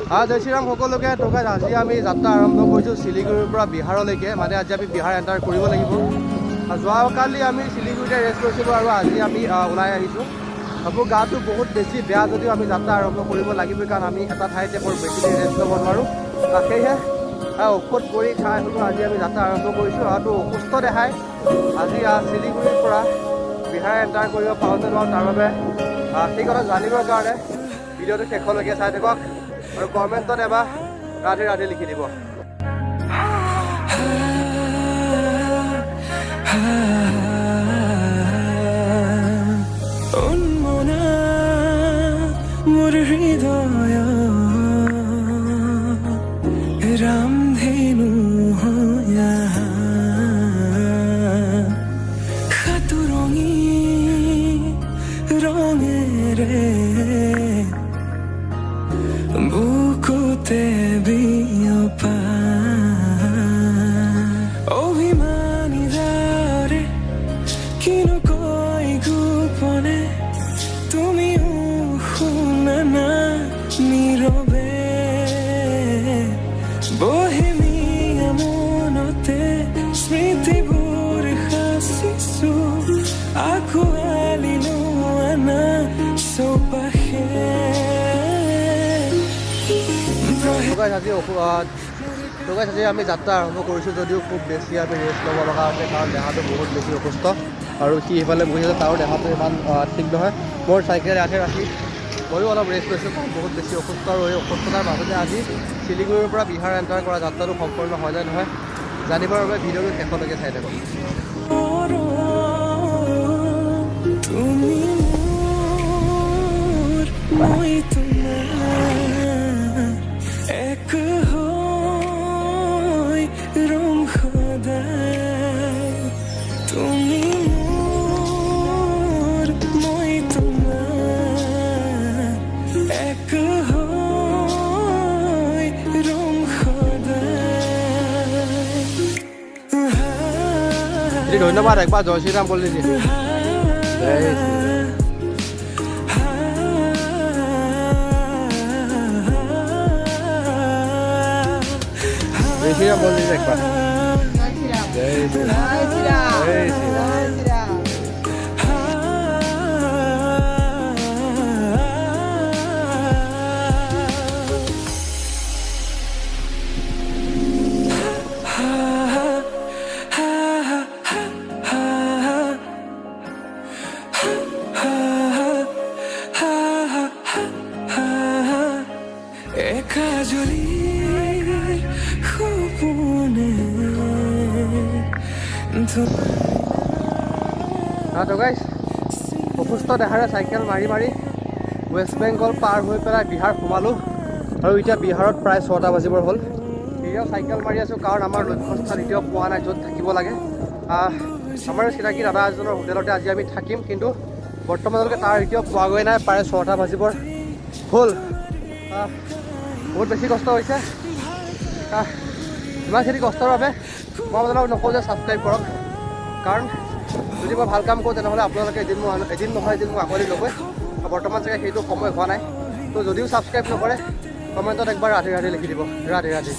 জয় শ্ৰীৰাম সকলোকে। তো গাইজ আজি আমি যাত্ৰা আৰম্ভ কৰিছোঁ শিলিগুৰিৰ পৰা বিহাৰলৈকে। মানে আজি আমি বিহাৰ এণ্টাৰ কৰিব লাগিব। যোৱাকালি আমি শিলিগুৰিতে ৰেষ্ট লৈছিলোঁ আৰু আজি আমি ওলাই আহিছোঁ। ভাবোঁ গাটো বহুত বেছি বেয়া যদিও আমি যাত্ৰা আৰম্ভ কৰিব লাগিবই, কাৰণ আমি এটা ঠাইতে বৰ বেছি দেৰি ৰেষ্ট ল'ব নোৱাৰোঁ। সেয়েহে ঔষধ কৰি খাই হ'লেও আজি আমি যাত্ৰা আৰম্ভ কৰিছোঁ। আৰু অসুস্থ দেখাই আজি শিলিগুৰিৰ পৰা বিহাৰ এণ্টাৰ কৰিব পাৰোঁতে নোৱাৰোঁ। তাৰ বাবে সেই কথা জানিবৰ কাৰণে ভিডিঅ'টো শেষলৈকে চাই থাকক আৰু কমেণ্টত এবাৰ ৰাধে ৰাধে লিখি দিব। মোৰ হৃদয় ৰামধেনু হয়া সাতুৰঙী ৰঙেৰে বুকুতে বিয়পা অভিমানী দাৰে কিনো কৈ গোপনে তুমিও শুনা না নীৰৱে বহেমিয়া মনতে স্মৃতিবোৰ সাঁচিছো আঁকোৱালি লোৱা না চৌপাশে। আজি আমি যাত্ৰা আৰম্ভ কৰিছোঁ যদিও খুব বেছি আমি ৰেষ্ট ল'ব লগা হৈছে, কাৰণ দেহাটো বহুত বেছি অসুস্থ আৰু সি সিফালে বহি আছে, তাৰো দেহাটো ইমান ঠিক নহয়। মোৰ চাইকেল ইয়াতে ৰাখি ময়ো অলপ ৰেষ্ট লৈছোঁ, কাৰণ বহুত বেছি অসুস্থ। আৰু এই অসুস্থতাৰ মাজতে আজি শিলিগুৰিৰ পৰা বিহাৰ এণ্টাৰ কৰা যাত্ৰাটো সম্পূৰ্ণ হয় নে নহয় জানিবৰ বাবে ভিডিঅ'টো শেষলৈকে চাই থাকক। মই তোমাৰ এক হৈ ৰম সদায়, তুমি মোৰ মই তোমাৰ এক হৈ ৰম সদায়। ধন্যবাদ একবাৰ জয় শ্ৰীৰাম বল দিছে। जय श्री राम बोल दीजिए एक बार। जय श्री राम। जय श्री राम। जय श्री राम। তো গাইজ অসুস্থ দেহাৰে চাইকেল মাৰি মাৰি ৱেষ্ট বেংগল পাৰ হৈ পেলাই বিহাৰ সোমালোঁ আৰু এতিয়া বিহাৰত প্ৰায় 6টা বাজিবৰ হ'ল। এতিয়াও চাইকেল মাৰি আছোঁ, কাৰণ আমাৰ লক্ষ্যস্থান এতিয়াও পোৱা নাই য'ত থাকিব লাগে। আমাৰ চিনাকি দাদা এজনৰ হোটেলতে আজি আমি থাকিম, কিন্তু বৰ্তমানলৈকে তাৰ এতিয়াও পোৱাগৈ নাই। প্ৰায় 6টা বাজিবৰ হ'ল। বহুত বেছি কষ্ট হৈছে। ইমানখিনি কষ্টৰ বাবে মই আপোনালোকক নকওঁ যে ছাবস্ক্ৰাইব কৰক, কাৰণ যদি মই ভাল কাম কৰোঁ তেনেহ'লে আপোনালোকে এদিন নহয় এদিন মোক আঁকোৱালি ল'বই। বৰ্তমান চাগে সেইটো সময় হোৱা নাই। তো যদিও ছাবস্ক্ৰাইব নকৰে কমেণ্টত একবাৰ ৰাধে ৰাধে লিখি দিব। ৰাধে ৰাধে।